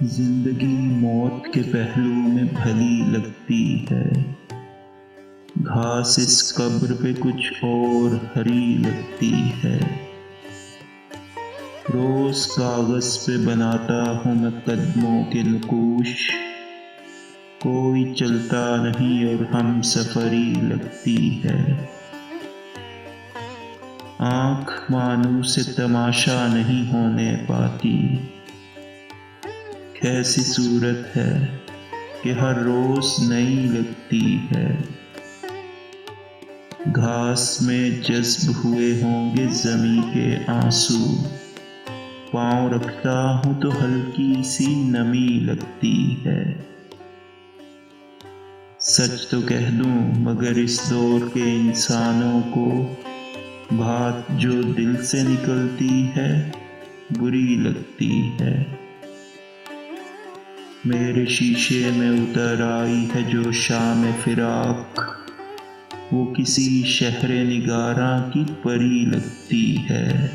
زندگی موت کے پہلو میں بھلی لگتی ہے، گھاس اس قبر پہ کچھ اور ہری لگتی ہے۔ روز کاغذ پہ بناتا ہوں میں قدموں کے نقوش، کوئی چلتا نہیں اور ہم سفری لگتی ہے۔ آنکھ مانو سے تماشا نہیں ہونے پاتی، کیسی صورت ہے کہ ہر روز نئی لگتی ہے۔ گھاس میں جذب ہوئے ہوں گے زمیں کے آنسو، پاؤں رکھتا ہوں تو ہلکی سی نمی لگتی ہے۔ سچ تو کہہ دوں مگر اس دور کے انسانوں کو بات جو دل سے نکلتی ہے بری لگتی ہے۔ میرے شیشے میں اتر آئی ہے جو شام فراق، وہ کسی شہر نگاراں کی پری لگتی ہے۔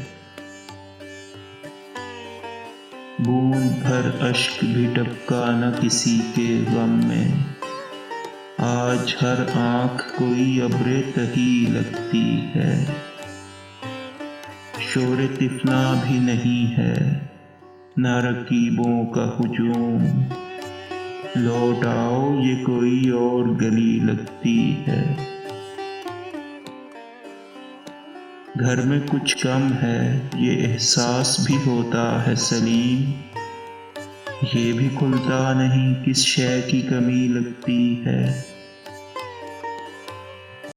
بوند بھر اشک بھی ٹپکا نہ کسی کے غم میں، آج ہر آنکھ کوئی ابر تہی لگتی ہے۔ شور طفلاں بھی نہیں ہے نہ رقیبوں کا ہجوم، لوٹ آؤ یہ کوئی اور گلی لگتی ہے۔ گھر میں کچھ کم ہے یہ احساس بھی ہوتا ہے سلیم، یہ بھی کھلتا نہیں کس شے کی کمی لگتی ہے۔